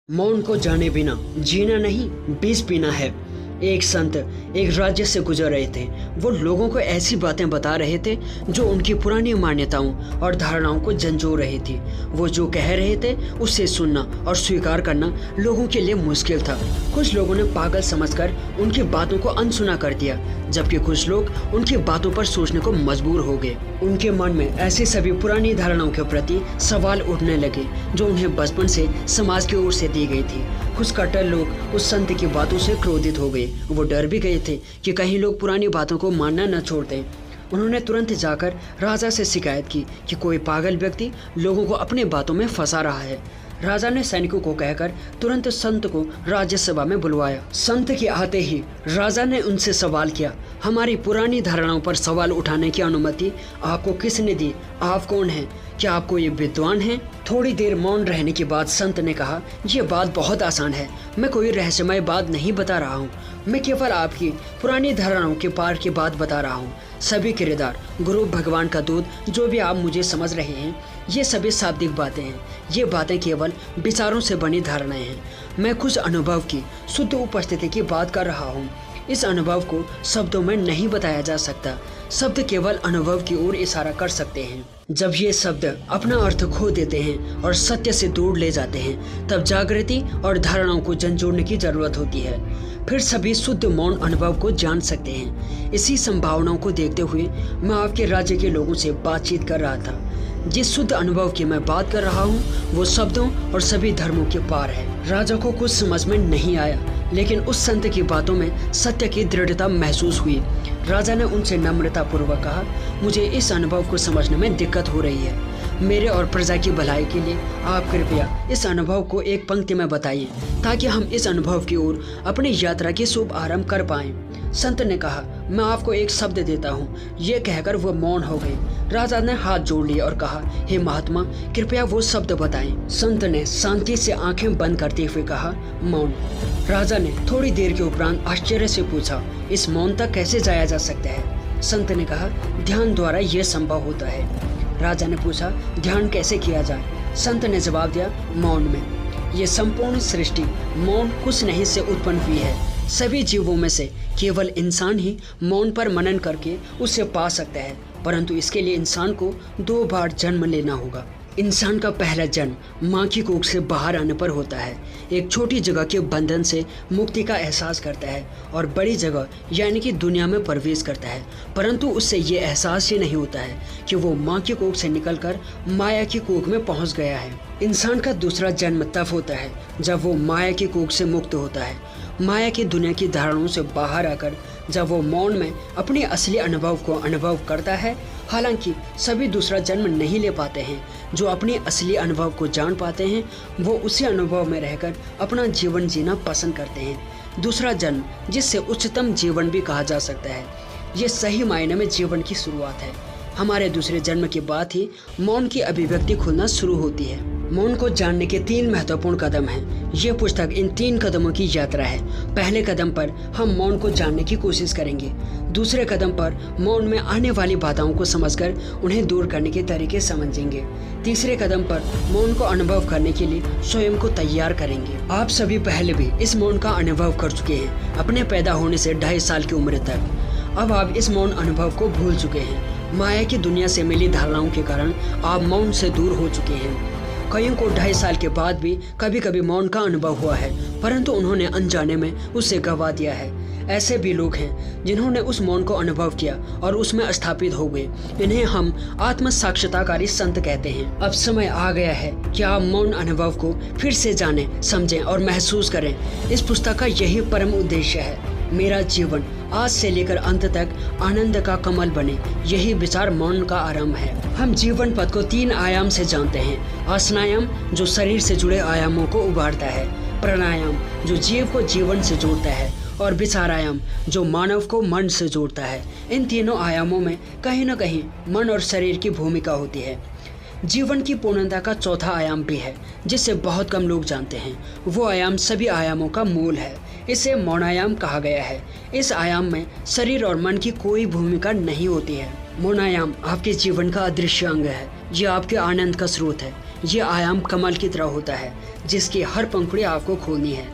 मौन को जाने बिना जीना नहीं बीस पीना है। एक संत एक राज्य से गुजर रहे थे। वो लोगों को ऐसी बातें बता रहे थे जो उनकी पुरानी मान्यताओं और धारणाओं को झंझोड़ रही थी। वो जो कह रहे थे उसे सुनना और स्वीकार करना लोगों के लिए मुश्किल था। कुछ लोगों ने पागल समझकर उनकी बातों को अनसुना कर दिया, जबकि कुछ लोग उनकी बातों पर सोचने को मजबूर हो गए। उनके मन में ऐसी सभी पुरानी धारणाओं के प्रति सवाल उठने लगे जो उन्हें बचपन से समाज की ओर से दी गई थी। कुछ कट्टर लोग उस संत की बातों से क्रोधित हो गए। वो डर भी गए थे कि कहीं लोग पुरानी बातों को मानना न छोड़ दें। उन्होंने तुरंत जाकर राजा से शिकायत की कि कोई पागल व्यक्ति लोगों को अपनी बातों में फंसा रहा है। राजा ने सैनिकों को कहकर तुरंत संत को राज्यसभा में बुलवाया। संत के आते ही राजा ने उनसे सवाल किया, हमारी पुरानी धारणाओं पर सवाल उठाने की अनुमति आपको किसने दी? आप कौन हैं? क्या आप कोई विद्वान हैं? थोड़ी देर मौन रहने के बाद संत ने कहा, यह बात बहुत आसान है। मैं कोई रहस्यमय बात नहीं बता रहा हूँ। मैं केवल आपकी पुरानी धारणाओं के पार की बात बता रहा हूँ। सभी किरदार, गुरु, भगवान का दूध, जो भी आप मुझे समझ रहे हैं, ये सभी शाब्दिक बातें हैं। ये बातें केवल विचारों से बनी धारणाएं हैं। मैं कुछ अनुभव की शुद्ध उपस्थिति की बात कर रहा हूँ। इस अनुभव को शब्दों में नहीं बताया जा सकता। शब्द केवल अनुभव की ओर इशारा कर सकते हैं। जब ये शब्द अपना अर्थ खो देते हैं और सत्य से दूर ले जाते हैं, तब जागृति और धारणाओं को झंझोड़ने की जरूरत होती है। फिर सभी शुद्ध मौन अनुभव को जान सकते हैं। इसी संभावनाओं को देखते हुए मैं आपके राज्य के लोगों से बातचीत कर रहा था। जिस शुद्ध अनुभव की मैं बात कर रहा हूँ वो शब्दों और सभी धर्मों के पार है। राजा को कुछ समझ में नहीं आया, लेकिन उस संत की बातों में सत्य की दृढ़ता महसूस हुई। राजा ने उनसे नम्रतापूर्वक कहा, मुझे इस अनुभव को समझने में दिक्कत हो रही है। मेरे और प्रजा की भलाई के लिए आप कृपया इस अनुभव को एक पंक्ति में बताइए, ताकि हम इस अनुभव की ओर अपनी यात्रा की शुभ आरंभ कर पाएं। संत ने कहा, मैं आपको एक शब्द देता हूँ। ये कहकर वो मौन हो गए। राजा ने हाथ जोड़ लिए और कहा, हे महात्मा, कृपया वो शब्द बताएं। संत ने शांति से आंखें बंद करते हुए कहा, मौन। राजा ने थोड़ी देर के उपरांत आश्चर्य से पूछा, इस मौन तक कैसे जाया जा सकता है? संत ने कहा, ध्यान द्वारा यह संभव होता है। राजा ने पूछा, ध्यान कैसे किया जाए? संत ने जवाब दिया, मौन में। ये संपूर्ण सृष्टि मौन कुछ नहीं से उत्पन्न हुई है। सभी जीवों में से केवल इंसान ही मौन पर मनन करके उसे पा सकता है, परंतु इसके लिए इंसान को 2 बार जन्म लेना होगा। इंसान का पहला जन्म माँ की कोख से बाहर आने पर होता है। एक छोटी जगह के बंधन से मुक्ति का एहसास करता है और बड़ी जगह यानी कि दुनिया में प्रवेश करता है, परंतु उससे ये एहसास ही नहीं होता है कि वो माँ की कोख से निकलकर माया की कोख में पहुँच गया है। इंसान का दूसरा जन्म तब होता है जब वो माया की कोख से मुक्त होता है, माया की दुनिया की धारणाओं से बाहर आकर जब वो मौन में अपने असली अनुभव को अनुभव करता है। हालांकि सभी दूसरा जन्म नहीं ले पाते हैं। जो अपने असली अनुभव को जान पाते हैं वो उसी अनुभव में रहकर अपना जीवन जीना पसंद करते हैं। दूसरा जन्म, जिससे उच्चतम जीवन भी कहा जा सकता है, ये सही मायने में जीवन की शुरुआत है। हमारे दूसरे जन्म के बाद ही मौन की अभिव्यक्ति खुलना शुरू होती है। मौन को जानने के 3 महत्वपूर्ण कदम हैं। ये पुस्तक इन 3 कदमों की यात्रा है। पहले कदम पर हम मौन को जानने की कोशिश करेंगे। दूसरे कदम पर मौन में आने वाली बाधाओं को समझकर उन्हें दूर करने के तरीके समझेंगे। तीसरे कदम पर मौन को अनुभव करने के लिए स्वयं को तैयार करेंगे। आप सभी पहले भी इस मौन का अनुभव कर चुके हैं, अपने पैदा होने से 2.5 साल की उम्र तक। अब आप इस मौन अनुभव को भूल चुके हैं। माया की दुनिया से मिली धारणाओं के कारण आप मौन से दूर हो चुके हैं। कईयों को 2.5 साल के बाद भी कभी कभी मौन का अनुभव हुआ है, परंतु उन्होंने अनजाने में उसे गंवा दिया है। ऐसे भी लोग हैं जिन्होंने उस मौन को अनुभव किया और उसमें स्थापित हो गए। इन्हें हम आत्म साक्षात्कारी संत कहते हैं। अब समय आ गया है कि आप मौन अनुभव को फिर से जानें, समझें और महसूस करें। इस पुस्तक का यही परम उद्देश्य है। मेरा जीवन आज से लेकर अंत तक आनंद का कमल बने, यही विचार मौन का आरंभ है। हम जीवन पथ को 3 आयाम से जानते हैं। आसनायाम, जो शरीर से जुड़े आयामों को उभारता है। प्राणायाम, जो जीव को जीवन से जोड़ता है। और विचारायाम, जो मानव को मन से जोड़ता है। इन तीनों आयामों में कहीं न कहीं मन और शरीर की भूमिका होती है। जीवन की पूर्णता का चौथा आयाम भी है, जिसे बहुत कम लोग जानते हैं। वो आयाम सभी आयामों का मूल है। इसे मौनायाम कहा गया है। इस आयाम में शरीर और मन की कोई भूमिका नहीं होती है। मौनायाम आपके जीवन का अदृश्य अंग है। यह आपके आनंद का स्रोत है। ये आयाम कमल की तरह होता है जिसकी हर पंखुड़ी आपको खोलनी है।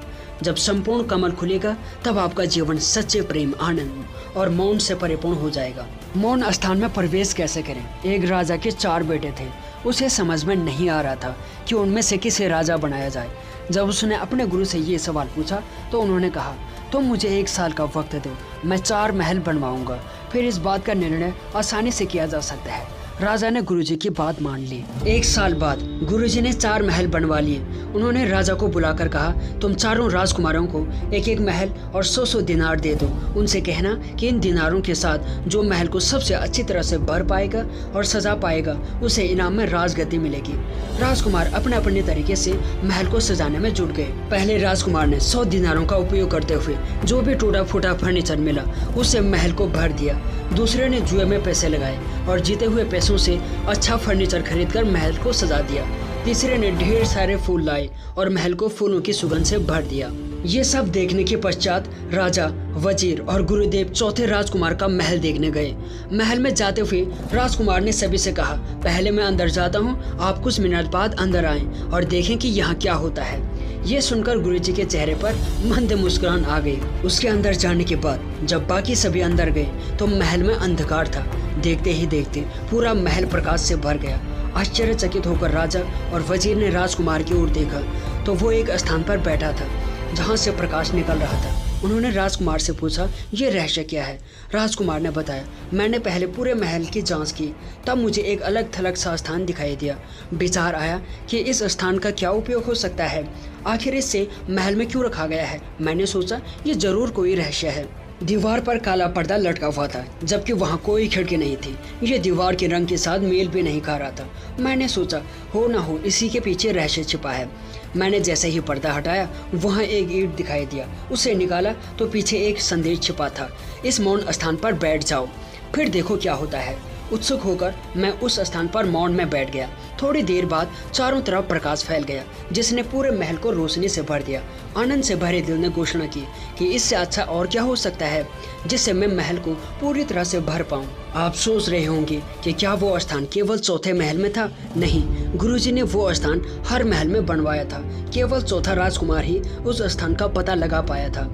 जब संपूर्ण कमल खुलेगा तब आपका जीवन सच्चे प्रेम, आनंद और मौन से परिपूर्ण हो जाएगा। मौन स्थान में प्रवेश कैसे करें? एक राजा के 4 बेटे थे। उसे समझ में नहीं आ रहा था कि उनमें से किसे राजा बनाया जाए। जब उसने अपने गुरु से ये सवाल पूछा तो उन्होंने कहा, तुम मुझे 1 साल का वक्त दो, मैं 4 महल बनवाऊंगा, फिर इस बात का निर्णय आसानी से किया जा सकता है। राजा ने गुरुजी की बात मान ली। 1 साल बाद गुरुजी ने 4 महल बनवा लिए। उन्होंने राजा को बुलाकर कहा, तुम चारों राजकुमारों को एक एक महल और 100-100 दिनार दे दो। उनसे कहना कि इन दिनारों के साथ जो महल को सबसे अच्छी तरह से भर पाएगा और सजा पाएगा उसे इनाम में राजगद्दी मिलेगी। राजकुमार अपने अपने तरीके से महल को सजाने में जुट गए। पहले राजकुमार ने 100 दिनारों का उपयोग करते हुए जो भी टूटा फूटा फर्नीचर मिला उससे महल को भर दिया। दूसरे ने जुए में पैसे लगाए और जीते हुए पैसों से अच्छा फर्नीचर खरीदकर महल को सजा दिया। तीसरे ने ढेर सारे फूल लाए और महल को फूलों की सुगंध से भर दिया। ये सब देखने के पश्चात राजा, वजीर और गुरुदेव चौथे राजकुमार का महल देखने गए। महल में जाते हुए राजकुमार ने सभी से कहा, पहले मैं अंदर जाता हूँ, आप कुछ मिनट बाद अंदर आएं और देखें कि यहाँ क्या होता है। ये सुनकर गुरुजी के चेहरे पर मंद मुस्कुराहट आ गई। उसके अंदर जाने के बाद जब बाकी सभी अंदर गए तो महल में अंधकार था। देखते ही देखते पूरा महल प्रकाश से भर गया। आश्चर्यचकित होकर राजा और वजीर ने राजकुमार की ओर देखा तो वो एक स्थान पर बैठा था जहाँ से प्रकाश निकल रहा था। उन्होंने राजकुमार से पूछा, ये रहस्य क्या है? राजकुमार ने बताया, मैंने पहले पूरे महल की जांच की, तब मुझे एक अलग थलग सा स्थान दिखाई दिया। विचार आया कि इस स्थान का क्या उपयोग हो सकता है, आखिर इसे महल में क्यों रखा गया है। मैंने सोचा ये जरूर कोई रहस्य है। दीवार पर काला पर्दा लटका हुआ था जबकि वहाँ कोई खिड़की नहीं थी। ये दीवार के रंग के साथ मेल भी नहीं खा रहा था। मैंने सोचा हो ना हो इसी के पीछे रहस्य छिपा है। मैंने जैसे ही पर्दा हटाया वहाँ एक ईंट दिखाई दिया। उसे निकाला तो पीछे एक संदेश छिपा था, इस मौन स्थान पर बैठ जाओ, फिर देखो क्या होता है। उत्सुक होकर मैं उस स्थान पर मौन में बैठ गया। थोड़ी देर बाद चारों तरफ प्रकाश फैल गया जिसने पूरे महल को रोशनी से भर दिया। आनंद से भरे दिल ने घोषणा की कि इससे अच्छा और क्या हो सकता है जिससे मैं महल को पूरी तरह से भर पाऊं। आप सोच रहे होंगे कि क्या वो स्थान केवल चौथे महल में था? नहीं, गुरुजी ने वो स्थान हर महल में बनवाया था। केवल चौथा राजकुमार ही उस स्थान का पता लगा पाया था।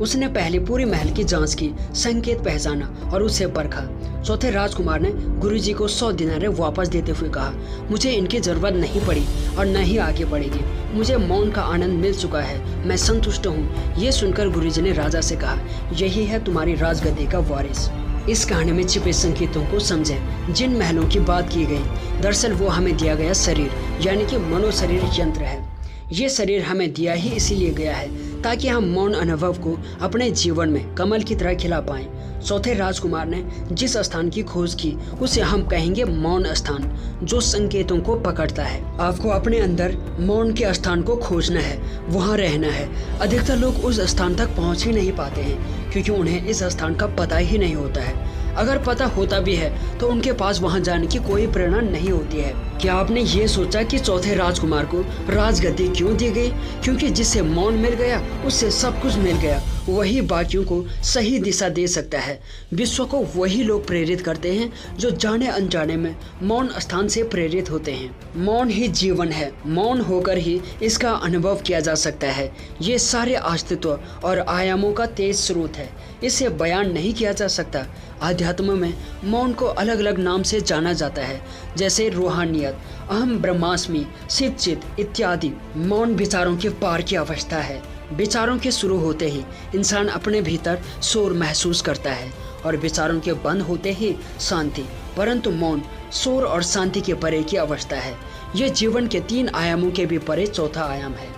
उसने पहले पूरी महल की जांच की, संकेत पहचाना और उसे परखा। चौथे राजकुमार ने गुरुजी को 100 दिनारे वापस देते हुए कहा, मुझे इनकी जरूरत नहीं पड़ी और न ही आगे पड़ेगी। मुझे मौन का आनंद मिल चुका है, मैं संतुष्ट हूँ। ये सुनकर गुरुजी ने राजा से कहा, यही है तुम्हारी राजगद्दी का वारिस। इस कहानी में छिपे संकेतों को समझें। जिन महलों की बात की गई दरअसल वो हमें दिया गया शरीर यानी कि मनोशरीर यंत्र है। ये शरीर हमें दिया ही इसीलिए गया है ताकि हम मौन अनुभव को अपने जीवन में कमल की तरह खिला पाएं। चौथे राजकुमार ने जिस स्थान की खोज की उसे हम कहेंगे मौन स्थान, जो संकेतों को पकड़ता है। आपको अपने अंदर मौन के स्थान को खोजना है, वहाँ रहना है। अधिकतर लोग उस स्थान तक पहुँच ही नहीं पाते हैं क्योंकि उन्हें इस स्थान का पता ही नहीं होता है। अगर पता होता भी है तो उनके पास वहां जाने की कोई प्रेरणा नहीं होती है। क्या आपने ये सोचा कि चौथे राजकुमार को राजगद्दी क्यों दी गई? क्योंकि जिससे मौन मिल गया उससे सब कुछ मिल गया। वही बाकियों को सही दिशा दे सकता है। विश्व को वही लोग प्रेरित करते हैं जो जाने अनजाने में मौन स्थान से प्रेरित होते हैं। मौन ही जीवन है, मौन होकर ही इसका अनुभव किया जा सकता है। ये सारे अस्तित्व और आयामों का तेज स्रोत है, इसे बयान नहीं किया जा सकता। आध्यात्म में मौन को अलग अलग नाम से जाना जाता है, जैसे रूहानियत, अहम ब्रह्मास्मि, शिव चित इत्यादि। मौन विचारों के पार की अवस्था है। विचारों के शुरू होते ही इंसान अपने भीतर शोर महसूस करता है और विचारों के बंद होते ही शांति। परंतु मौन शोर और शांति के परे की अवस्था है। यह जीवन के 3 आयामों के भी परे चौथा आयाम है।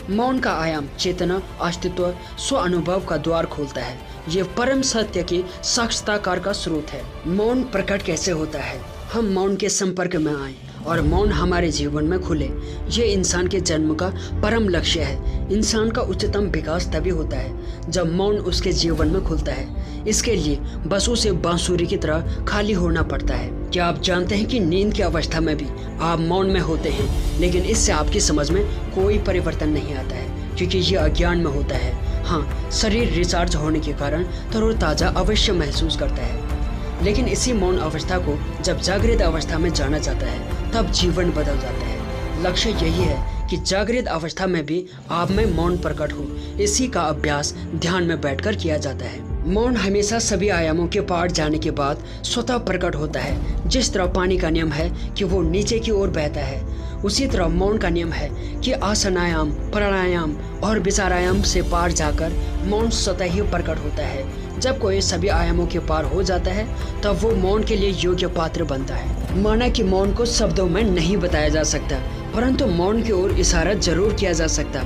मौन का आयाम चेतना, अस्तित्व, स्व अनुभव का द्वार खोलता है। ये परम सत्य की साक्षात्कार का स्रोत है। मौन प्रकट कैसे होता है? हम मौन के संपर्क में आए और मौन हमारे जीवन में खुले। ये इंसान के जन्म का परम लक्ष्य है। इंसान का उच्चतम विकास तभी होता है जब मौन उसके जीवन में खुलता है। इसके लिए बस उसे बांसुरी की तरह खाली होना पड़ता है। क्या आप जानते हैं कि नींद की अवस्था में भी आप मौन में होते हैं, लेकिन इससे आपकी समझ में कोई परिवर्तन नहीं आता है क्योंकि ये अज्ञान में होता है। हाँ, शरीर रिचार्ज होने के कारण तरोताजा अवश्य महसूस करता है, लेकिन इसी मौन अवस्था को जब जागृत अवस्था में जाना जाता है तब जीवन बदल जाता है। लक्ष्य यही है कि जागृत अवस्था में भी आप में मौन प्रकट हो। इसी का अभ्यास ध्यान में बैठकर किया जाता है। मौन हमेशा सभी आयामों के पार जाने के बाद स्वतः प्रकट होता है। जिस तरह पानी का नियम है कि वो नीचे की ओर बहता है, उसी तरह मौन का नियम है कि आसनायाम, प्राणायाम और विचारायाम से पार जाकर मौन स्वतः ही प्रकट होता है। जब कोई सभी आयामों के पार हो जाता है तब वो मौन के लिए योग्य पात्र बनता है। माना कि मौन को शब्दों में नहीं बताया जा सकता, परंतु मौन की ओर इशारा जरूर किया जा सकता।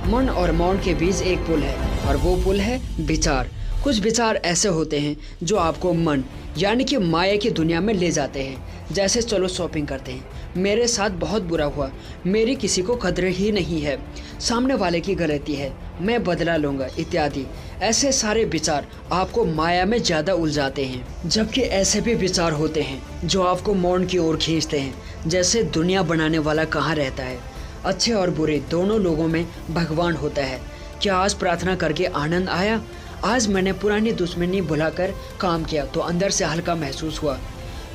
मन और मौन के बीच एक पुल है और वो पुल है विचार। कुछ विचार ऐसे होते हैं जो आपको मन यानी कि माया की दुनिया में ले जाते हैं। जैसे चलो शॉपिंग करते हैं, मेरे साथ बहुत बुरा हुआ, मेरी किसी को कदर ही नहीं है, सामने वाले की गलती है, मैं बदला लूँगा इत्यादि। ऐसे सारे विचार आपको माया में ज़्यादा उलझाते हैं। जबकि ऐसे भी विचार होते हैं जो आपको मौन की ओर खींचते हैं। जैसे दुनिया बनाने वाला कहाँ रहता है, अच्छे और बुरे दोनों लोगों में भगवान होता है। क्या आज प्रार्थना करके आनंद आया? आज मैंने पुरानी दुश्मनी भुलाकर काम किया तो अंदर से हल्का महसूस हुआ।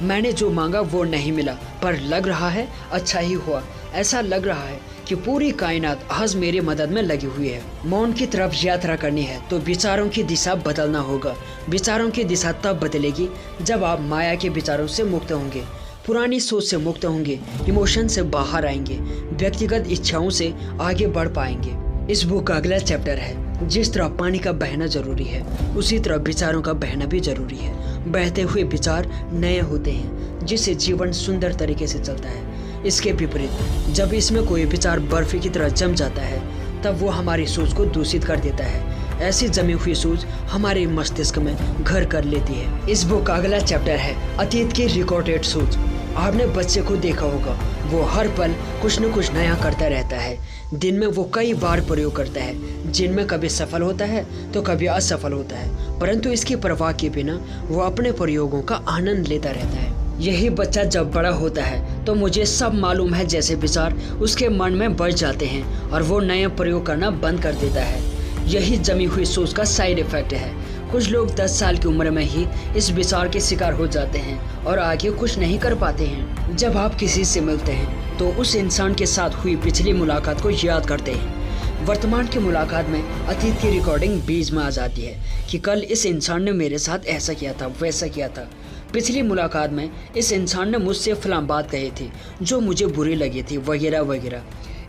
मैंने जो मांगा वो नहीं मिला, पर लग रहा है अच्छा ही हुआ। ऐसा लग रहा है कि पूरी कायनात आज मेरी मदद में लगी हुई है। मौन की तरफ यात्रा करनी है तो विचारों की दिशा बदलना होगा। विचारों की दिशा तब बदलेगी जब आप माया के विचारों से मुक्त होंगे, पुरानी सोच से मुक्त होंगे, इमोशन से बाहर आएंगे, व्यक्तिगत इच्छाओं से आगे बढ़ पाएंगे। इस बुक का अगला चैप्टर है, जिस तरह पानी का बहना जरूरी है उसी तरह विचारों का बहना भी जरूरी है। बहते हुए विचार नए होते हैं जिससे जीवन सुंदर तरीके से चलता है। इसके विपरीत जब इसमें कोई विचार बर्फ की तरह जम जाता है तब वो हमारी सोच को दूषित कर देता है। ऐसी जमी हुई सोच हमारे मस्तिष्क में घर कर लेती है। इस बुक का अगला चैप्टर है अतीत की रिकॉर्डेड सोच। आपने बच्चे को देखा होगा, वो हर पल कुछ न कुछ नया करता रहता है। दिन में वो कई बार प्रयोग करता है, जिनमें कभी सफल होता है तो कभी असफल होता है, परंतु इसकी परवाह के बिना वो अपने प्रयोगों का आनंद लेता रहता है। यही बच्चा जब बड़ा होता है तो मुझे सब मालूम है जैसे विचार उसके मन में बस जाते हैं और वो नए प्रयोग करना बंद कर देता है। यही जमी हुई सोच का साइड इफेक्ट है। कुछ लोग 10 साल की उम्र में ही इस विचार के शिकार हो जाते हैं और आगे कुछ नहीं कर पाते हैं। जब आप किसी से मिलते हैं तो उस इंसान के साथ हुई पिछली मुलाकात को याद करते हैं। वर्तमान की मुलाकात में अतीत की रिकॉर्डिंग बीच में आ जाती है कि कल इस इंसान ने मेरे साथ ऐसा किया था, वैसा किया था। पिछली मुलाकात में इस इंसान ने मुझसे फलां बात कही थी जो मुझे बुरी लगी थी, वगैरह वगैरह।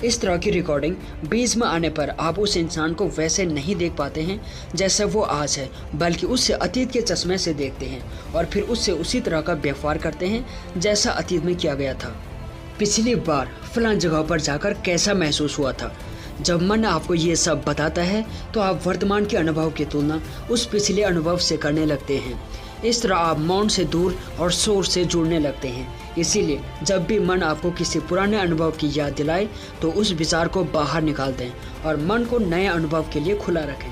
इस तरह की रिकॉर्डिंग बीच में आने पर आप उस इंसान को वैसे नहीं देख पाते हैं जैसे वो आज है, बल्कि उससे अतीत के चश्मे से देखते हैं और फिर उससे उसी तरह का व्यवहार करते हैं जैसा अतीत में किया गया था। पिछली बार फलां जगह पर जाकर कैसा महसूस हुआ था। जब मन आपको ये सब बताता है तो आप वर्तमान के अनुभव की तुलना उस पिछले अनुभव से करने लगते हैं। इस तरह आप मौन से दूर और शोर से जुड़ने लगते हैं। इसीलिए जब भी मन आपको किसी पुराने अनुभव की याद दिलाए तो उस विचार को बाहर निकाल दें और मन को नए अनुभव के लिए खुला रखें।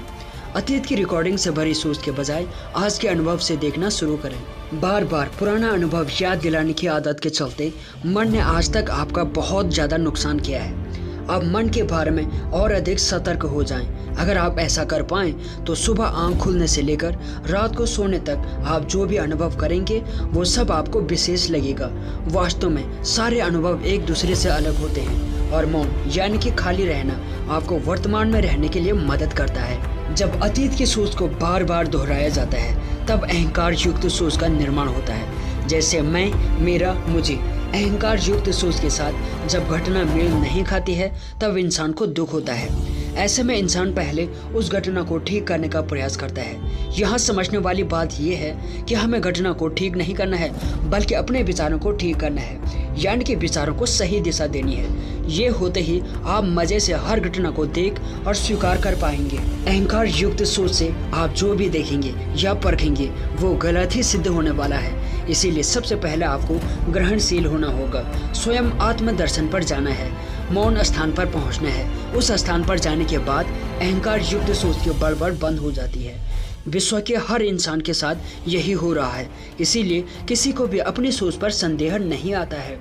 अतीत की रिकॉर्डिंग से भरी सोच के बजाय आज के अनुभव से देखना शुरू करें। बार बार पुराना अनुभव याद दिलाने की आदत के चलते मन ने आज तक आपका बहुत ज़्यादा नुकसान किया है। अब मन के बारे में और अधिक सतर्क हो जाएं। अगर आप ऐसा कर पाएं तो सुबह आंख खुलने से लेकर रात को सोने तक आप जो भी अनुभव करेंगे वो सब आपको विशेष लगेगा। वास्तव में सारे अनुभव एक दूसरे से अलग होते हैं और मौन यानी कि खाली रहना आपको वर्तमान में रहने के लिए मदद करता है। जब अतीत की सोच को बार बार दोहराया जाता है तब अहंकार युक्त सोच का निर्माण होता है। जैसे मैं, मेरा, मुझे। अहंकार युक्त सोच के साथ जब घटना मेल नहीं खाती है तब इंसान को दुख होता है। ऐसे में इंसान पहले उस घटना को ठीक करने का प्रयास करता है। यहाँ समझने वाली बात यह है कि हमें घटना को ठीक नहीं करना है बल्कि अपने विचारों को ठीक करना है, यानी कि विचारों को सही दिशा देनी है। ये होते ही आप मजे से हर घटना को देख और स्वीकार कर पाएंगे। अहंकार युक्त सोच से आप जो भी देखेंगे या परखेंगे वो गलत ही सिद्ध होने वाला है। इसीलिए सबसे पहले आपको ग्रहणशील होना होगा, स्वयं आत्मदर्शन पर जाना है, मौन स्थान पर पहुंचना है। उस स्थान पर जाने के बाद अहंकार युक्त सोच की बड़बड़ बंद हो जाती है। विश्व के हर इंसान के साथ यही हो रहा है, इसीलिए किसी को भी अपनी सोच पर संदेह नहीं आता है।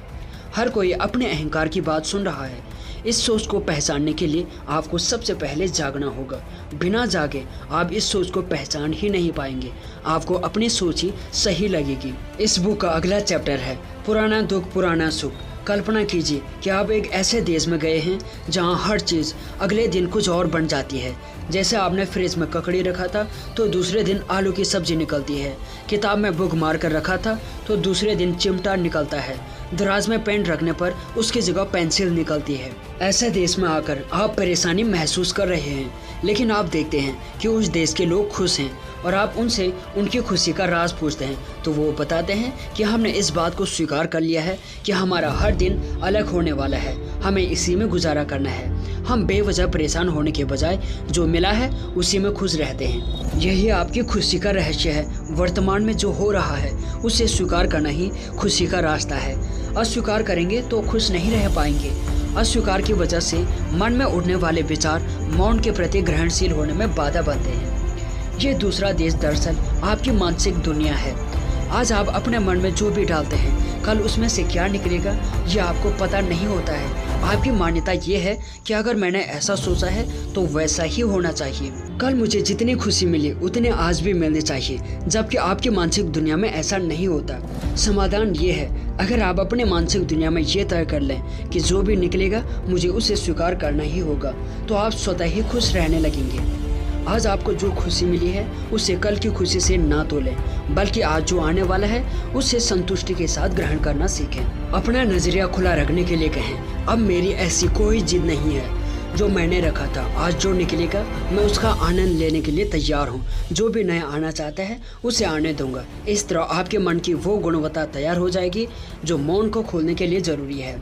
हर कोई अपने अहंकार की बात सुन रहा है। इस सोच को पहचानने के लिए आपको सबसे पहले जागना होगा। बिना जागे आप इस सोच को पहचान ही नहीं पाएंगे। आपको अपनी सोच ही सही लगेगी। इस बुक का अगला चैप्टर है पुराना दुख पुराना सुख। कल्पना कीजिए कि आप एक ऐसे देश में गए हैं जहां हर चीज़ अगले दिन कुछ और बन जाती है। जैसे आपने फ्रिज में ककड़ी रखा था तो दूसरे दिन आलू की सब्जी निकलती है। किताब में बुक मार कर रखा था तो दूसरे दिन चिमटा निकलता है। दराज में पेन रखने पर उसकी जगह पेंसिल निकलती है। ऐसे देश में आकर आप परेशानी महसूस कर रहे हैं, लेकिन आप देखते हैं कि उस देश के लोग खुश हैं और आप उनसे उनकी खुशी का राज पूछते हैं तो वो बताते हैं कि हमने इस बात को स्वीकार कर लिया है कि हमारा हर दिन अलग होने वाला है, हमें इसी में गुजारा करना है। हम बेवजह परेशान होने के बजाय जो मिला है उसी में खुश रहते हैं। यही आपकी खुशी का रहस्य है। वर्तमान में जो हो रहा है उसे स्वीकार करना ही खुशी का रास्ता है। अस्वीकार करेंगे तो खुश नहीं रह पाएंगे। अस्वीकार की वजह से मन में उठने वाले विचार मौन के प्रति ग्रहणशील होने में बाधा बनते हैं। ये दूसरा देश दरअसल आपकी मानसिक दुनिया है। आज आप अपने मन में जो भी डालते हैं कल उसमें से क्या निकलेगा ये आपको पता नहीं होता है। आपकी मान्यता ये है कि अगर मैंने ऐसा सोचा है तो वैसा ही होना चाहिए। कल मुझे जितनी खुशी मिली उतने आज भी मिलनी चाहिए, जबकि आपकी मानसिक दुनिया में ऐसा नहीं होता। समाधान ये है, अगर आप अपने मानसिक दुनिया में ये तय कर लें कि जो भी निकलेगा मुझे उसे स्वीकार करना ही होगा, तो आप स्वतः ही खुश रहने लगेंगे। आज आपको जो खुशी मिली है उसे कल की खुशी से ना तोलें, बल्कि आज जो आने वाला है उससे संतुष्टि के साथ ग्रहण करना सीखें। अपना नजरिया खुला रखने के लिए कहें, अब मेरी ऐसी कोई जिद नहीं है। जो मैंने रखा था आज जो निकलेगा मैं उसका आनंद लेने के लिए तैयार हूँ। जो भी नया आना चाहता है उसे आने दूंगा। इस तरह आपके मन की वो गुणवत्ता तैयार हो जाएगी जो मौन को खोलने के लिए ज़रूरी है।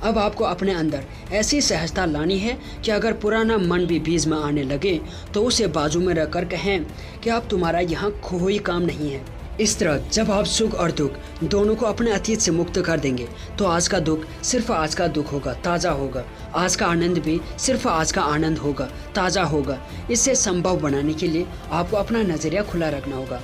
अब आपको अपने अंदर ऐसी सहजता लानी है कि अगर पुराना मन भी बीच में आने लगे तो उसे बाजू में रखकर कहें कि अब तुम्हारा यहाँ कोई काम नहीं है। इस तरह जब आप सुख और दुख दोनों को अपने अतीत से मुक्त कर देंगे तो आज का दुख सिर्फ आज का दुख होगा, ताज़ा होगा। आज का आनंद भी सिर्फ आज का आनंद होगा, ताज़ा होगा। इसे संभव बनाने के लिए आपको अपना नज़रिया खुला रखना होगा।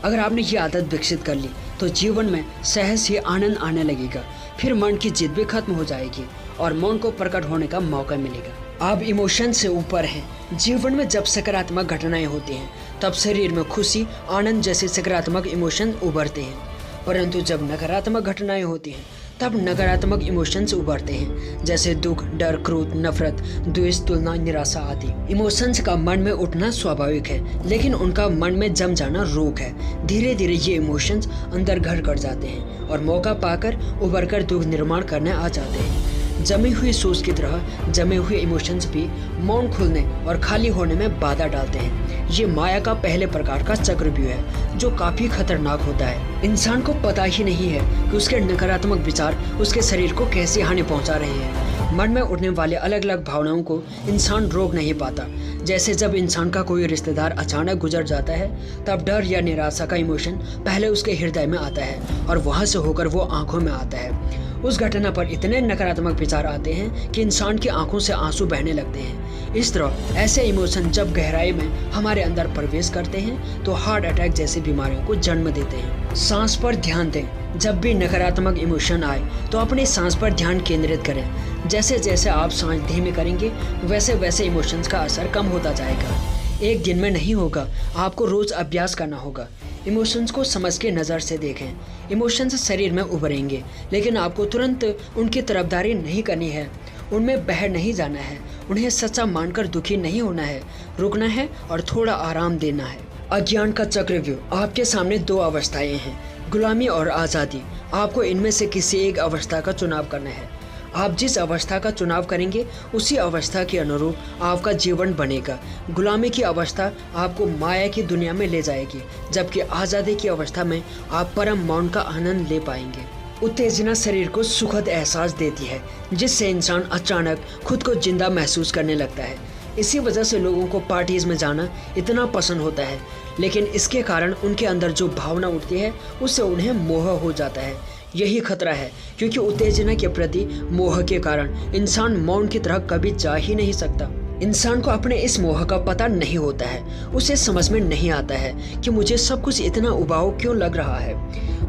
अगर आपने ये आदत विकसित कर ली तो जीवन में सहज ही आनंद आने लगेगा। फिर मन की जिद भी खत्म हो जाएगी और मौन को प्रकट होने का मौका मिलेगा। आप इमोशन से ऊपर हैं। जीवन में जब सकारात्मक घटनाएं होती हैं तब शरीर में खुशी, आनंद जैसे सकारात्मक इमोशन उभरते हैं, परंतु जब नकारात्मक घटनाएं होती हैं तब नकारात्मक इमोशंस उभरते हैं, जैसे दुख, डर, क्रोध, नफरत, द्वेष, तुलना, निराशा आदि। इमोशंस का मन में उठना स्वाभाविक है, लेकिन उनका मन में जम जाना रोग है। धीरे धीरे ये इमोशंस अंदर घर कर जाते हैं और मौका पाकर उभरकर दुख निर्माण करने आ जाते हैं। जमी हुई सोच की तरह जमे हुए इमोशंस भी मौन खुलने और खाली होने में बाधा डालते हैं। ये माया का पहले प्रकार का चक्रव्यूह है जो काफी खतरनाक होता है। इंसान को पता ही नहीं है कि उसके नकारात्मक विचार उसके शरीर को कैसे हानि पहुंचा रहे हैं। मन में उठने वाले अलग अलग भावनाओं को इंसान रोक नहीं पाता। जैसे जब इंसान का कोई रिश्तेदार अचानक गुजर जाता है तब डर या निराशा का इमोशन पहले उसके हृदय में आता है और वहां से होकर वो आंखों में आता है। उस घटना पर इतने नकारात्मक विचार आते हैं कि इंसान की आंखों से आंसू बहने लगते हैं। इस तरह ऐसे इमोशन जब गहराई में हमारे अंदर प्रवेश करते हैं तो हार्ट अटैक जैसी बीमारियों को जन्म देते हैं। सांस पर ध्यान दें। जब भी नकारात्मक इमोशन आए तो अपनी सांस पर ध्यान केंद्रित करें। जैसे जैसे आप सांस धीमी करेंगे वैसे वैसे इमोशंस का असर कम होता जाएगा। एक दिन में नहीं होगा, आपको रोज अभ्यास करना होगा। इमोशंस को समझ के नज़र से देखें। इमोशंस शरीर में उभरेंगे, लेकिन आपको तुरंत उनकी तरफदारी नहीं करनी है, उनमें बह नहीं जाना है, उन्हें सच्चा मानकर दुखी नहीं होना है, रुकना है और थोड़ा आराम देना है। अज्ञान का चक्रव्यूह। आपके सामने दो अवस्थाएं हैं, गुलामी और आज़ादी। आपको इनमें से किसी एक अवस्था का चुनाव करना है। आप जिस अवस्था का चुनाव करेंगे उसी अवस्था के अनुरूप आपका जीवन बनेगा। गुलामी की अवस्था आपको माया की दुनिया में ले जाएगी, जबकि आज़ादी की अवस्था में आप परम मौन का आनंद ले पाएंगे। उत्तेजना शरीर को सुखद एहसास देती है, जिससे इंसान अचानक खुद को जिंदा महसूस करने लगता है। इसी वजह से लोगों को पार्टीज में जाना इतना पसंद होता है, लेकिन इसके कारण उनके अंदर जो भावना उठती है उससे उन्हें मोह हो जाता है। यही खतरा है, क्योंकि उत्तेजना के प्रति मोह के कारण इंसान मौन की तरह कभी जा ही नहीं सकता। इंसान को अपने इस मोह का पता नहीं होता है। उसे समझ में नहीं आता है कि मुझे सब कुछ इतना उबाऊ क्यों लग रहा है,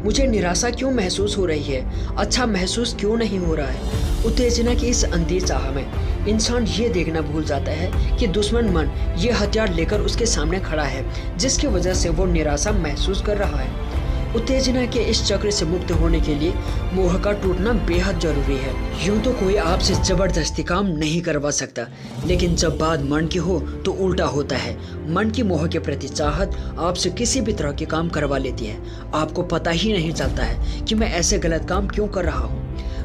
मुझे निराशा क्यों महसूस हो रही है, अच्छा महसूस क्यों नहीं हो रहा है। उत्तेजना की इस अंधी चाह में इंसान ये देखना भूल जाता है कि दुश्मन मन ये हथियार लेकर उसके सामने खड़ा है, जिसकी वजह से वो निराशा महसूस कर रहा है। उत्तेजना के इस चक्र से मुक्त होने के लिए मोह का टूटना बेहद जरूरी है। यूं तो कोई आपसे जबरदस्ती काम नहीं करवा सकता, लेकिन जब बात मन की हो तो उल्टा होता है। मन की मोह के प्रति चाहत आपसे किसी भी तरह के काम करवा लेती है। आपको पता ही नहीं चलता है कि मैं ऐसे गलत काम क्यों कर रहा हूँ।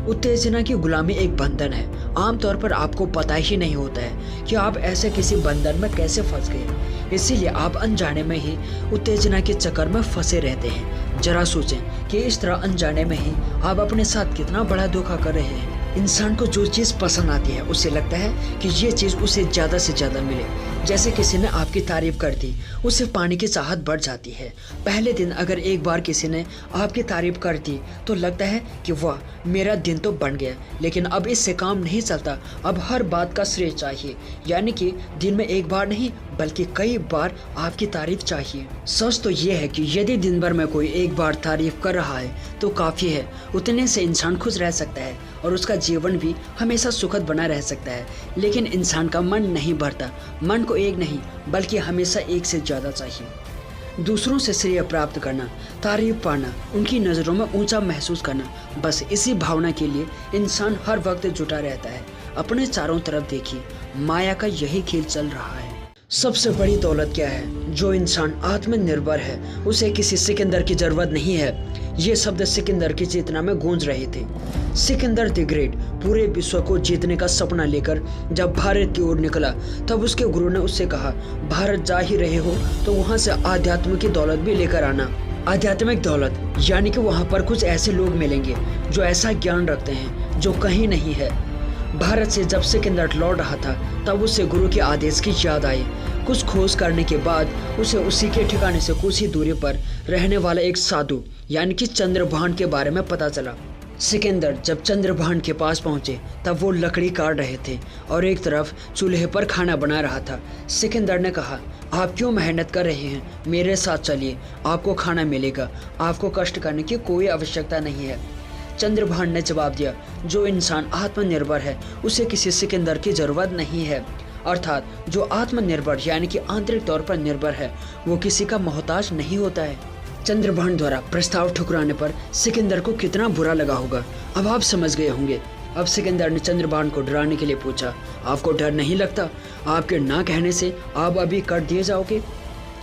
उत्तेजना की गुलामी एक बंधन है। आमतौर पर आपको पता ही नहीं होता है कि आप ऐसे किसी बंधन में कैसे फंस गए। इसीलिए आप अनजाने में ही उत्तेजना के चक्कर में फंसे रहते हैं। जरा सोचें कि इस तरह अनजाने में ही आप अपने साथ कितना बड़ा धोखा कर रहे हैं। इंसान को जो चीज़ पसंद आती है उसे लगता है कि ये चीज़ उसे ज़्यादा से ज़्यादा मिले। जैसे किसी ने आपकी तारीफ कर दी, उसे पाने की चाहत बढ़ जाती है। पहले दिन अगर एक बार किसी ने आपकी तारीफ कर दी तो लगता है कि वाह, मेरा दिन तो बन गया। लेकिन अब इससे काम नहीं चलता, अब हर बात का श्रेय चाहिए। यानी कि दिन में एक बार नहीं बल्कि कई बार आपकी तारीफ चाहिए। सच तो ये है कि यदि दिन भर में कोई एक बार तारीफ कर रहा है तो काफ़ी है। उतने से इंसान खुश रह सकता है और उसका जीवन भी हमेशा सुखद बना रह सकता है। लेकिन इंसान का मन नहीं भरता। मन को एक नहीं बल्कि हमेशा एक से ज़्यादा चाहिए। दूसरों से श्रेय प्राप्त करना, तारीफ पाना, उनकी नज़रों में ऊंचा महसूस करना, बस इसी भावना के लिए इंसान हर वक्त जुटा रहता है। अपने चारों तरफ देखिए, माया का यही खेल चल रहा है। सबसे बड़ी दौलत क्या है? जो इंसान आत्मनिर्भर है उसे किसी सिकंदर की जरूरत नहीं है। ये शब्द सिकंदर की चेतना में गूंज रहे थे। सिकंदर द ग्रेट पूरे विश्व को जीतने का सपना लेकर जब भारत की ओर निकला तब उसके गुरु ने उससे कहा, भारत जा ही रहे हो तो वहाँ से आध्यात्म की दौलत भी लेकर आना। आध्यात्मिक दौलत यानी कि वहाँ पर कुछ ऐसे लोग मिलेंगे जो ऐसा ज्ञान रखते हैं जो कहीं नहीं है। भारत से जब सिकंदर लौट रहा था तब उसे गुरु के आदेश की याद आई। कुछ खोज करने के बाद उसे उसी के ठिकाने से कुछ ही दूरी पर रहने वाला एक साधु यानी कि चंद्रभान के बारे में पता चला। सिकंदर जब चंद्रभान के पास पहुंचे तब वो लकड़ी काट रहे थे और एक तरफ चूल्हे पर खाना बना रहा था। सिकंदर ने कहा, आप क्यों मेहनत कर रहे हैं? मेरे साथ चलिए, आपको खाना मिलेगा। आपको कष्ट करने की कोई आवश्यकता नहीं है। चंद्रभान ने जवाब दिया, जो इंसान आत्मनिर्भर है उसे किसी सिकंदर की जरूरत नहीं है। अर्थात जो आत्मनिर्भर यानी कि आंतरिक तौर पर निर्भर है वो किसी का मोहताज नहीं होता है। चंद्रभान द्वारा प्रस्ताव ठुकराने पर सिकंदर को कितना बुरा लगा होगा, अब आप समझ गए होंगे। अब सिकंदर ने चंद्रभान को डराने के लिए पूछा, आपको डर नहीं लगता? आपके ना कहने से आप अभी काट दिए जाओगे।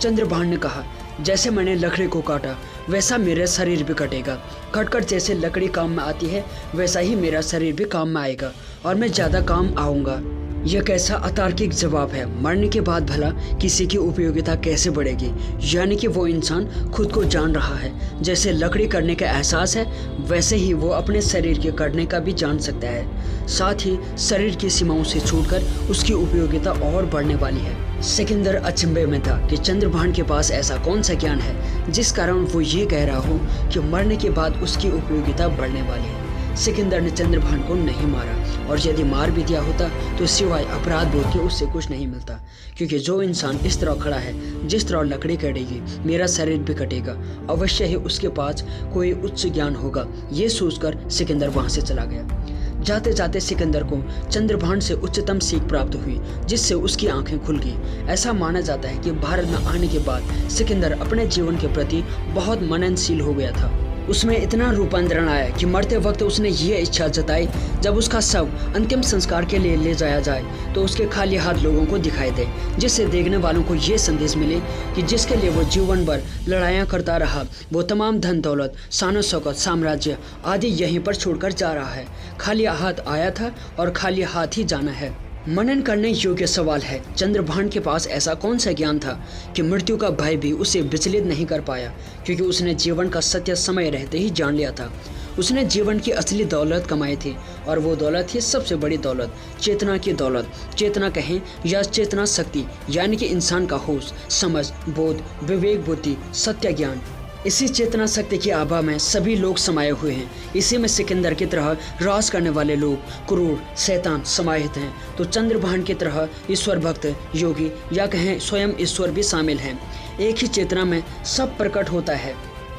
चंद्रभान ने कहा, जैसे मैंने लकड़ी को काटा वैसा मेरा शरीर भी कटेगा। कटकर जैसे लकड़ी काम में आती है वैसा ही मेरा शरीर भी काम में आएगा और मैं ज़्यादा काम आऊँगा। यह कैसा अतार्किक जवाब है? मरने के बाद भला किसी की उपयोगिता कैसे बढ़ेगी? यानी कि वो इंसान खुद को जान रहा है। जैसे लकड़ी करने का एहसास है वैसे ही वो अपने शरीर के कटने का भी जान सकता है। साथ ही शरीर की सीमाओं से छूटकर उसकी उपयोगिता और बढ़ने वाली है। सिकंदर अचंभे में था कि चंद्रभान के पास ऐसा कौन सा ज्ञान है जिस कारण वो ये कह रहा हो कि मरने के बाद उसकी उपयोगिता बढ़ने वाली है। सिकंदर ने चंद्रभान को नहीं मारा और यदि मार भी दिया होता तो सिवाय अपराध बोध के उससे कुछ नहीं मिलता, क्योंकि जो इंसान इस तरह खड़ा है जिस तरह लकड़ी कटेगी मेरा शरीर भी कटेगा, अवश्य ही उसके पास कोई उच्च ज्ञान होगा। ये सोचकर सिकंदर वहां से चला गया। जाते जाते सिकंदर को चंद्रभान से उच्चतम सीख प्राप्त हुई जिससे उसकी आंखें खुल गई। ऐसा माना जाता है कि भारत में आने के बाद सिकंदर अपने जीवन के प्रति बहुत मननशील हो गया था। उसमें इतना रूपांतरण आया कि मरते वक्त उसने ये इच्छा जताई जब उसका शव अंतिम संस्कार के लिए ले जाया जाए तो उसके खाली हाथ लोगों को दिखाई दे, जिससे देखने वालों को ये संदेश मिले कि जिसके लिए वो जीवन भर लड़ाइयाँ करता रहा वो तमाम धन दौलत, शान शौकत, साम्राज्य आदि यहीं पर छोड़कर जा रहा है। खाली हाथ आया था और खाली हाथ ही जाना है। मनन करने योग्य सवाल है, चंद्रभान के पास ऐसा कौन सा ज्ञान था कि मृत्यु का भय भी उसे विचलित नहीं कर पाया, क्योंकि उसने जीवन का सत्य समय रहते ही जान लिया था। उसने जीवन की असली दौलत कमाई थी और वो दौलत थी सबसे बड़ी दौलत, चेतना की दौलत। चेतना कहें या चेतना शक्ति यानी कि इंसान का होश, समझ, बोध, विवेक, बुद्धि, सत्य ज्ञान। इसी चेतना शक्ति की आभा में सभी लोग समाये हुए हैं। इसी में सिकंदर की तरह राज करने वाले लोग, क्रूर, शैतान समाहित हैं, तो चंद्रभान की तरह ईश्वर भक्त, योगी या कहें स्वयं ईश्वर भी शामिल हैं। एक ही चेतना में सब प्रकट होता है।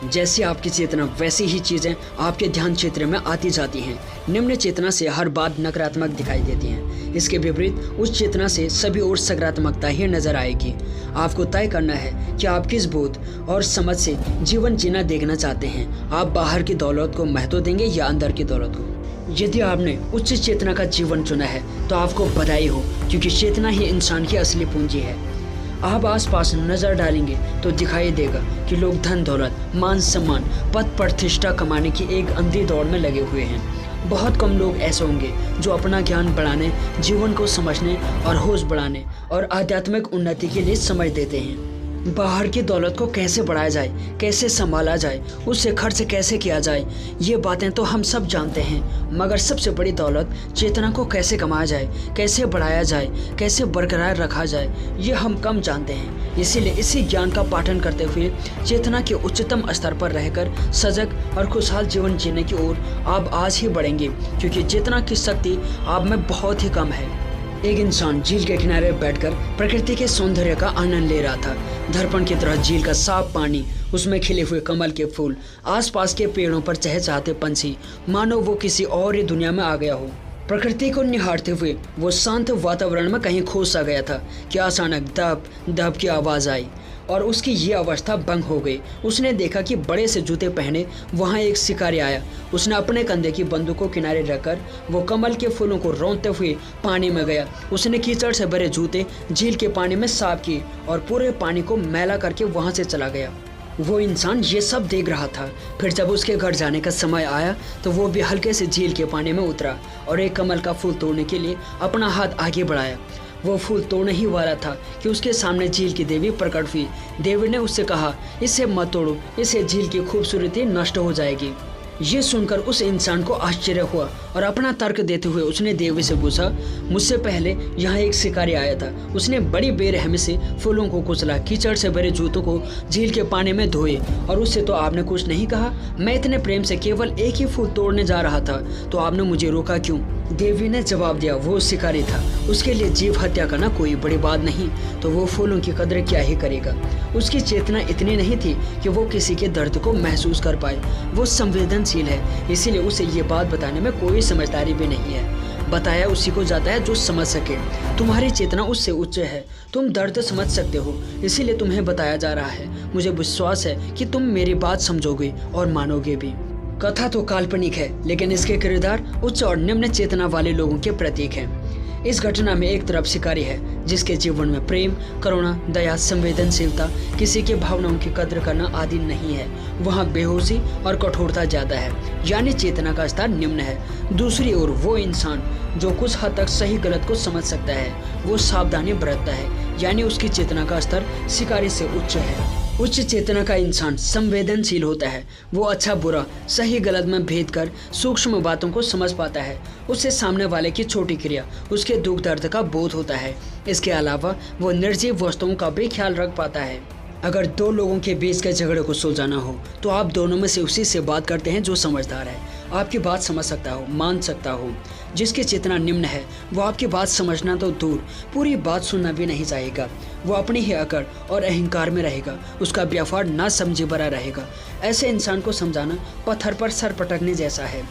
जैसी आपकी चेतना वैसी ही चीज़ें आपके ध्यान क्षेत्र में आती जाती हैं। निम्न चेतना से हर बात नकारात्मक दिखाई देती हैं, इसके विपरीत उच्च चेतना से सभी ओर सकारात्मकता ही नजर आएगी। आपको तय करना है कि आप किस बोध और समझ से जीवन जीना देखना चाहते हैं। आप बाहर की दौलत को महत्व देंगे या अंदर की दौलत को। यदि आपने उच्च चेतना का जीवन चुना है तो आपको बधाई हो, क्योंकि चेतना ही इंसान की असली पूंजी है। आप आसपास नजर डालेंगे तो दिखाई देगा कि लोग धन दौलत, मान सम्मान, पद प्रतिष्ठा कमाने की एक अंधी दौड़ में लगे हुए हैं। बहुत कम लोग ऐसे होंगे जो अपना ज्ञान बढ़ाने, जीवन को समझने और होश बढ़ाने और आध्यात्मिक उन्नति के लिए समय देते हैं। बाहर की दौलत को कैसे बढ़ाया जाए, कैसे संभाला जाए, उससे खर्च कैसे किया जाए, ये बातें तो हम सब जानते हैं, मगर सबसे बड़ी दौलत चेतना को कैसे कमाया जाए, कैसे बढ़ाया जाए, कैसे बरकरार रखा जाए, ये हम कम जानते हैं। इसीलिए इसी ज्ञान का पाठन करते हुए चेतना के उच्चतम स्तर पर रहकर सजग और खुशहाल जीवन जीने की ओर आप आज ही बढ़ेंगे, क्योंकि चेतना की शक्ति आप में बहुत ही कम है। एक इंसान झील के किनारे बैठकर प्रकृति के सौंदर्य का आनंद ले रहा था। दर्पण की तरह झील का साफ पानी, उसमें खिले हुए कमल के फूल, आसपास के पेड़ों पर चहचहाते पंछी, मानो वो किसी और ही दुनिया में आ गया हो। प्रकृति को निहारते हुए वो शांत वातावरण में कहीं खो सा गया था कि अचानक दब दब की आवाज़ आई और उसकी ये अवस्था भंग हो गई। उसने देखा कि बड़े से जूते पहने वहाँ एक शिकारी आया। उसने अपने कंधे की बंदूक को किनारे रखकर वो कमल के फूलों को रौंदते हुए पानी में गया। उसने कीचड़ से भरे जूते झील के पानी में साफ किए और पूरे पानी को मैला करके वहाँ से चला गया। वो इंसान ये सब देख रहा था। फिर जब उसके घर जाने का समय आया तो वो भी हल्के से झील के पानी में उतरा और एक कमल का फूल तोड़ने के लिए अपना हाथ आगे बढ़ाया। वो फूल तोड़ने ही वाला था कि उसके सामने झील की देवी प्रकट हुई। देवी ने उससे कहा, इसे मत तोड़ो, इससे झील की खूबसूरती नष्ट हो जाएगी। ये सुनकर उस इंसान को आश्चर्य हुआ और अपना तर्क देते हुए उसने देवी से पूछा, मुझसे पहले यहाँ एक शिकारी आया था। उसने बड़ी बेरहमी से फूलों को कुचला, कीचड़ से भरे जूतों को झील के पानी में धोए और उससे तो आपने कुछ नहीं कहा। मैं इतने प्रेम से केवल एक ही फूल तोड़ने जा रहा था तो आपने मुझे रोका क्यों? देवी ने जवाब दिया, वो शिकारी था, उसके लिए जीव हत्या करना कोई बड़ी बात नहीं, तो वो फूलों की कदर क्या ही करेगा। उसकी चेतना इतनी नहीं थी कि वो किसी के दर्द को महसूस कर पाए। वो संवेदनशील है, इसीलिए उसे ये बात बताने में कोई समझदारी भी नहीं है। बताया उसी को जाता है जो समझ सके। तुम्हारी चेतना उससे उच्च है, तुम दर्द समझ सकते हो, इसीलिए तुम्हें बताया जा रहा है। मुझे विश्वास है कि तुम मेरी बात समझोगे और मानोगे भी। कथा तो काल्पनिक है, लेकिन इसके किरदार उच्च और निम्न चेतना वाले लोगों के प्रतीक हैं। इस घटना में एक तरफ शिकारी है जिसके जीवन में प्रेम, करुणा, दया, संवेदनशीलता, किसी के भावनाओं की कद्र करना आदि नहीं है। वहाँ बेहोशी और कठोरता ज्यादा है, यानी चेतना का स्तर निम्न है। दूसरी ओर वो इंसान जो कुछ हद तक सही गलत को समझ सकता है, वो सावधानी बरतता है, यानी उसकी चेतना का स्तर शिकारी से उच्च है। उच्च चेतना का इंसान संवेदनशील होता है। वो अच्छा बुरा, सही गलत में भेद कर सूक्ष्म बातों को समझ पाता है। उससे सामने वाले की छोटी क्रिया, उसके दुख दर्द का बोध होता है। इसके अलावा वो निर्जीव वस्तुओं का भी ख्याल रख पाता है। अगर दो लोगों के बीच के झगड़े को सुलझाना हो तो आप दोनों में से उसी से बात करते हैं जो समझदार है, आपकी बात समझ सकता हो, मान सकता हो। जिसकी चेतना निम्न है वो आपकी बात समझना तो दूर, पूरी बात सुनना भी नहीं चाहेगा। वो अपनी ही अकड़ और अहंकार में रहेगा, उसका व्यापार ना समझे भरा रहेगा। ऐसे इंसान को समझाना पत्थर पर सर पटकने जैसा है,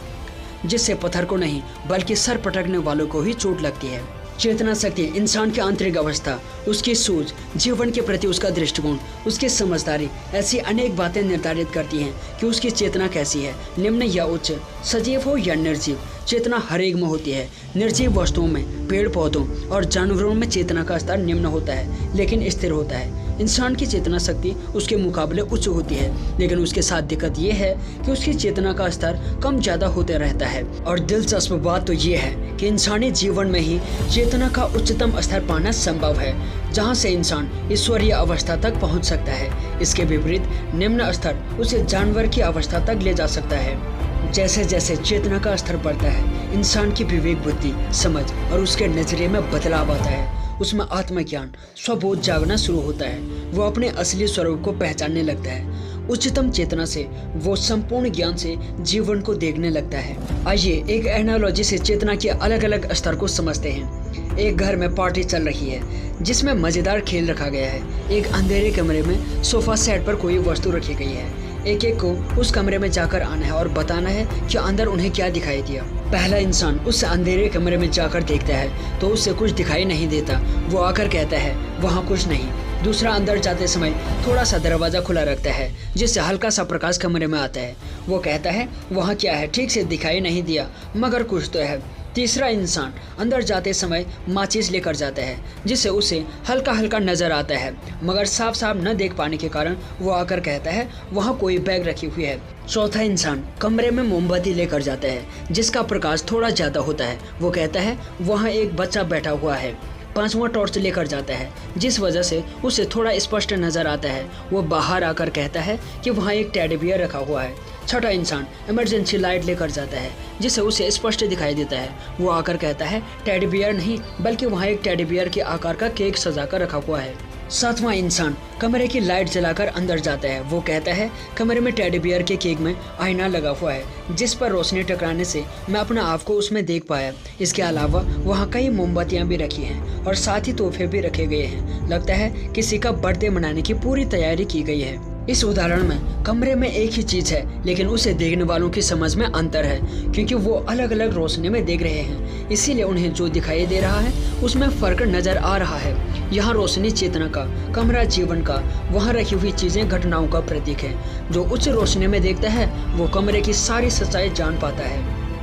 जिससे पत्थर को नहीं बल्कि सर पटकने वालों को ही चोट लगती है। चेतना शक्ति इंसान की आंतरिक अवस्था, उसकी सोच, जीवन के प्रति उसका दृष्टिकोण, उसकी समझदारी, ऐसी अनेक बातें निर्धारित करती हैं कि उसकी चेतना कैसी है, निम्न या उच्च, सजीव हो या निर्जीव। चेतना हर एक में होती है। निर्जीव वस्तुओं में, पेड़ पौधों और जानवरों में चेतना का स्तर निम्न होता है लेकिन स्थिर होता है। इंसान की चेतना शक्ति उसके मुकाबले उच्च होती है, लेकिन उसके साथ दिक्कत ये है कि उसकी चेतना का स्तर कम ज्यादा होते रहता है। और दिलचस्प बात तो ये है कि इंसानी जीवन में ही चेतना का उच्चतम स्तर पाना संभव है, जहाँ से इंसान ईश्वरीय अवस्था तक पहुँच सकता है। इसके विपरीत निम्न स्तर उसे जानवर की अवस्था तक ले जा सकता है। जैसे जैसे चेतना का स्तर बढ़ता है, इंसान की विवेक, बुद्धि, समझ और उसके नजरिए में बदलाव आता है। उसमें आत्मज्ञान, स्वबोध जागना शुरू होता है। वो अपने असली स्वरूप को पहचानने लगता है। उच्चतम चेतना से वो संपूर्ण ज्ञान से जीवन को देखने लगता है। आइए एक एनालॉजी से चेतना के अलग अलग स्तर को समझते हैं। एक घर में पार्टी चल रही है जिसमें मजेदार खेल रखा गया है। एक अंधेरे कमरे में सोफा सेट पर कोई वस्तु रखी गई है। एक एक को उस कमरे में जाकर आना है और बताना है कि अंदर उन्हें क्या दिखाई दिया। पहला इंसान उस अंधेरे कमरे में जाकर देखता है तो उससे कुछ दिखाई नहीं देता। वो आकर कहता है वहाँ कुछ नहीं। दूसरा अंदर जाते समय थोड़ा सा दरवाज़ा खुला रखता है जिससे हल्का सा प्रकाश कमरे में आता है। वो कहता है वहाँ क्या है, ठीक से दिखाई नहीं दिया मगर कुछ तो है। तीसरा इंसान अंदर जाते समय माचिस लेकर जाता है जिससे उसे हल्का हल्का नज़र आता है मगर साफ साफ न देख पाने के कारण वो आकर कहता है वहाँ कोई बैग रखी हुई है। चौथा इंसान कमरे में मोमबत्ती लेकर जाता है जिसका प्रकाश थोड़ा ज़्यादा होता है। वो कहता है वहाँ एक बच्चा बैठा हुआ है। पांचवा टॉर्च लेकर जाता है जिस वजह से उसे थोड़ा स्पष्ट नज़र आता है। वो बाहर आकर कहता है कि वहाँ एक टेडी बियर रखा हुआ है। छठा इंसान इमरजेंसी लाइट लेकर जाता है जिससे उसे स्पष्ट दिखाई देता है। वो आकर कहता है टेडी बियर नहीं बल्कि वहाँ एक टेडी बियर के आकार का केक सजा कर रखा हुआ है। सातवां इंसान कमरे की लाइट जलाकर अंदर जाता है। वो कहता है कमरे में टेडी बियर के केक में आईना लगा हुआ है जिस पर रोशनी टकराने से मैं अपना आप को उसमें देख पाया। इसके अलावा वहाँ कई मोमबत्तियाँ भी रखी हैं और साथ ही तोहफे भी रखे गए हैं। लगता है किसी का बर्थडे मनाने की पूरी तैयारी की गई है। इस उदाहरण में कमरे में एक ही चीज़ है लेकिन उसे देखने वालों की समझ में अंतर है क्योंकि वो अलग अलग रोशनी में देख रहे हैं, इसीलिए उन्हें जो दिखाई दे रहा है उसमें फ़र्क नज़र आ रहा है। यहाँ रोशनी चेतना का, कमरा जीवन का, वहाँ रखी हुई चीज़ें घटनाओं का प्रतीक है। जो उच्च रोशनी में देखता है वो कमरे की सारी सच्चाई जान पाता है।